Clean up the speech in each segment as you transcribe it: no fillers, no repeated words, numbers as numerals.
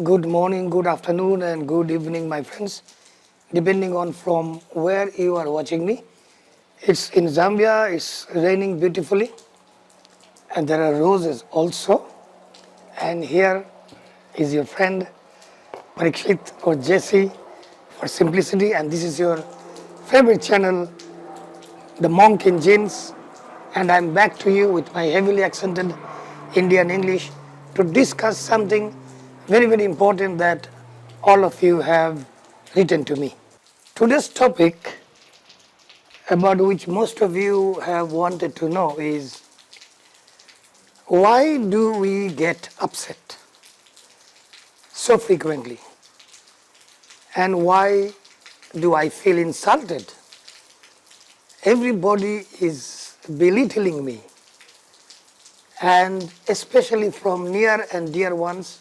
Good morning, good afternoon, and good evening, my friends, depending on from where you are watching me. It's in Zambia, it's raining beautifully, and there are roses also. And here is your friend Parikshit or Jesse for simplicity, and this is your favorite channel, The Monk in Jeans. And I'm back to you with my heavily accented Indian English to discuss something very, very important that all of you have written to me. Today's topic, about which most of you have wanted to know, is why do we get upset so frequently? And why do I feel insulted? Everybody is belittling me, and especially from near and dear ones,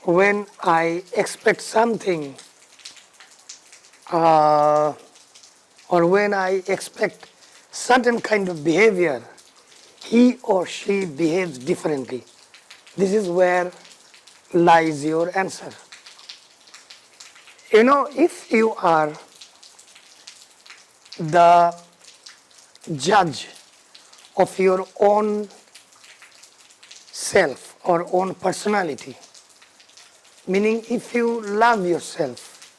when I expect something or when I expect certain kind of behavior, he or she behaves differently. This is where lies your answer. You know, if you are the judge of your own self or own personality, meaning if you love yourself,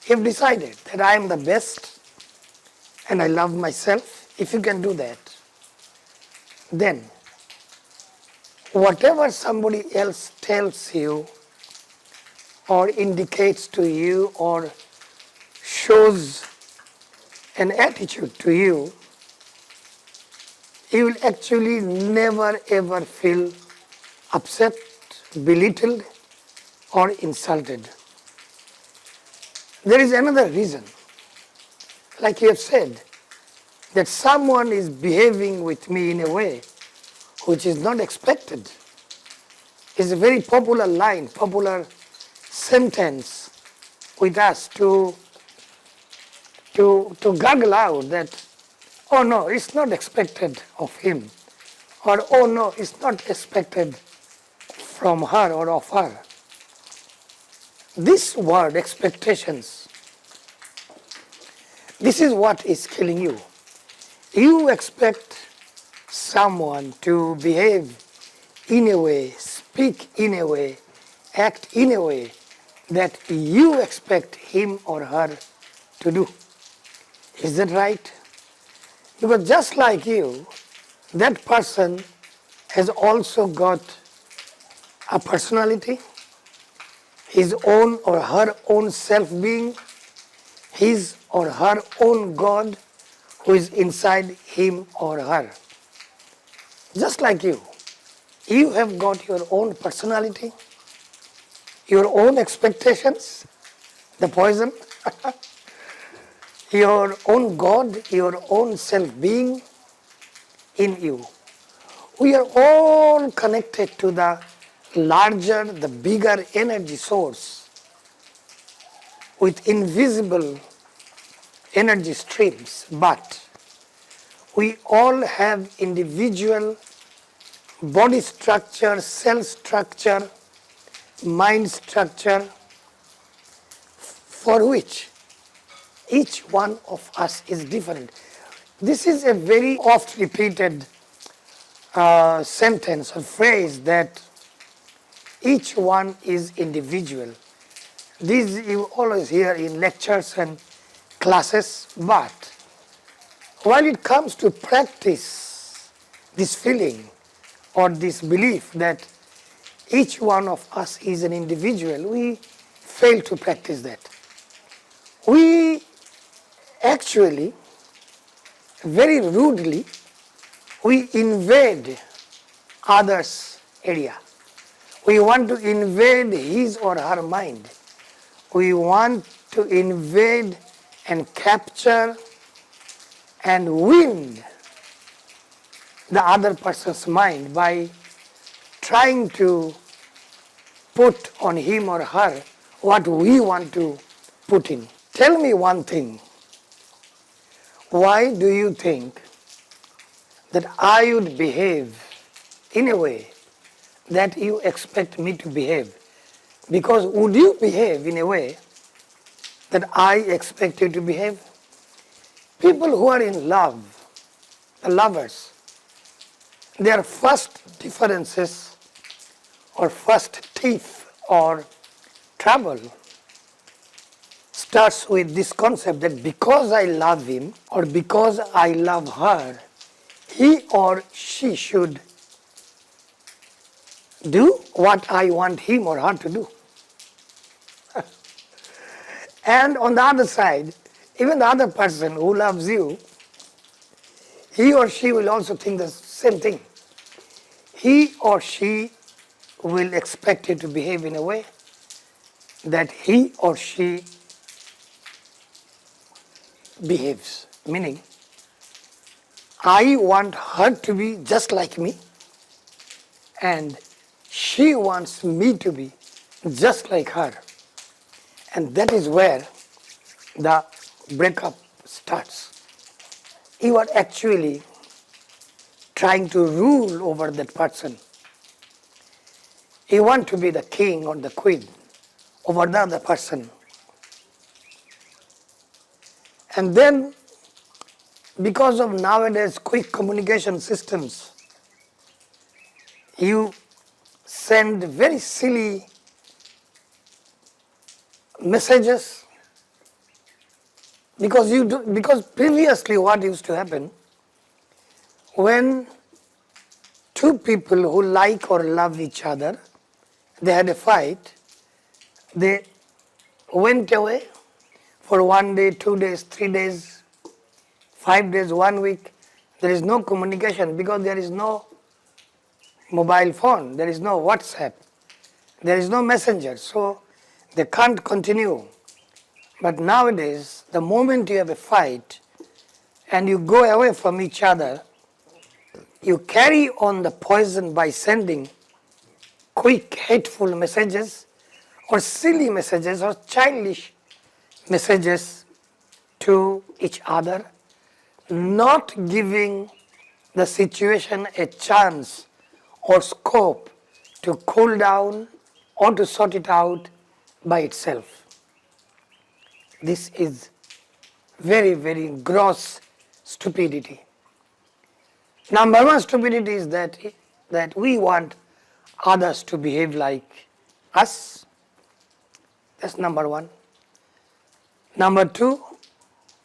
you've decided that I am the best and I love myself, if you can do that, then whatever somebody else tells you or indicates to you or shows an attitude to you, you will actually never ever feel upset, belittled, or insulted. There is another reason. Like you have said, that someone is behaving with me in a way which is not expected. It's a very popular line, popular sentence with us to gurgle out that, oh no, it's not expected of him, or oh no, it's not expected from her or of her. This word, expectations, this is what is killing you. You expect someone to behave in a way, speak in a way, act in a way that you expect him or her to do. Is that right? Because just like you, that person has also got a personality, his own or her own self-being, his or her own God who is inside him or her. Just like you have got your own personality, your own expectations, the poison, your own God, your own self-being in you. We are all connected to the larger, the bigger energy source with invisible energy streams, but we all have individual body structure, cell structure, mind structure, for which each one of us is different. This is a very oft repeated sentence or phrase that each one is individual. This you always hear in lectures and classes, but while it comes to practice this feeling or this belief that each one of us is an individual, we fail to practice that. We actually, very rudely, we invade others' area. We want to invade his or her mind. We want to invade and capture and win the other person's mind by trying to put on him or her what we want to put in. Tell me one thing. Why do you think that I would behave in a way that you expect me to behave? Because would you behave in a way that I expect you to behave? People who are in love, the lovers, their first differences or first tiff or trouble starts with this concept that because I love him or because I love her, he or she should do what I want him or her to do. And on the other side, even the other person who loves you, he or she will also think the same thing. He or she will expect you to behave in a way that he or she behaves. Meaning, I want her to be just like me, and she wants me to be just like her. And that is where the breakup starts. You are actually trying to rule over that person. You want to be the king or the queen over the other person. And then, because of nowadays quick communication systems, you send very silly messages because previously what used to happen, when two people who like or love each other, they had a fight, they went away for 1 day, 2 days, 3 days, 5 days, 1 week. There is no communication because there is no mobile phone, there is no WhatsApp, there is no messenger, so they can't continue. But nowadays, the moment you have a fight and you go away from each other, you carry on the poison by sending quick, hateful messages or silly messages or childish messages to each other, not giving the situation a chance or scope to cool down or to sort it out by itself. This is very, very gross stupidity. Number one stupidity is that we want others to behave like us. That's number one. Number two,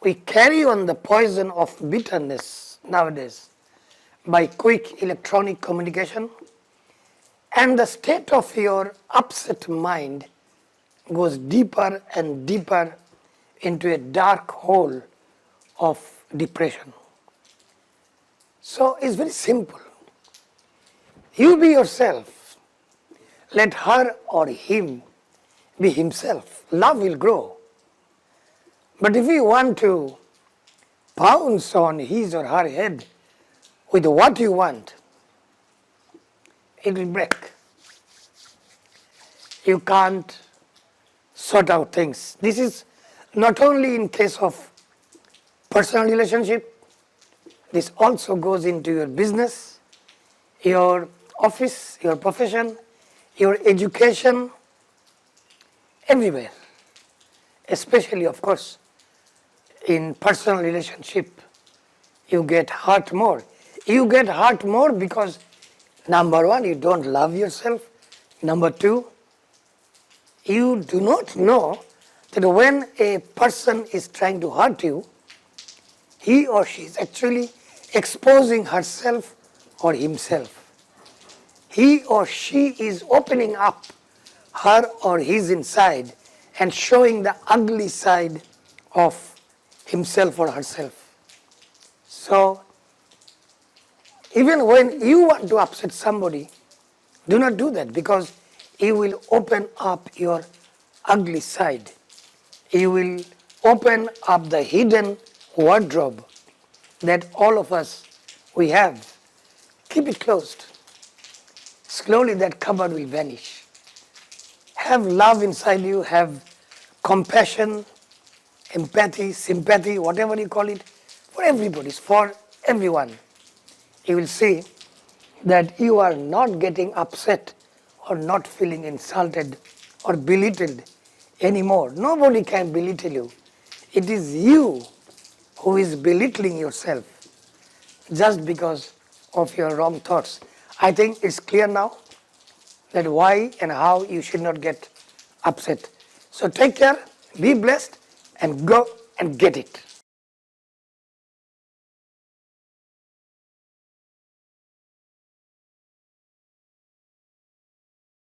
we carry on the poison of bitterness nowadays by quick electronic communication, and the state of your upset mind goes deeper and deeper into a dark hole of depression. So it's very simple. You be yourself. Let her or him be himself. Love will grow. But if you want to pounce on his or her head with what you want, it will break. You can't sort out things. This is not only in case of personal relationship, this also goes into your business, your office, your profession, your education, everywhere. Especially, of course, in personal relationship, you get hurt more. You get hurt more because, number one, you don't love yourself. Number two, you do not know that when a person is trying to hurt you, he or she is actually exposing herself or himself. He or she is opening up her or his inside and showing the ugly side of himself or herself. So, even when you want to upset somebody, do not do that, because you will open up your ugly side. You will open up the hidden wardrobe that all of us, we have. Keep it closed. Slowly that cupboard will vanish. Have love inside you, have compassion, empathy, sympathy, whatever you call it, for everybody, for everyone. You will see that you are not getting upset or not feeling insulted or belittled anymore. Nobody can belittle you. It is you who is belittling yourself just because of your wrong thoughts. I think it's clear now that why and how you should not get upset. So take care, be blessed, and go and get it.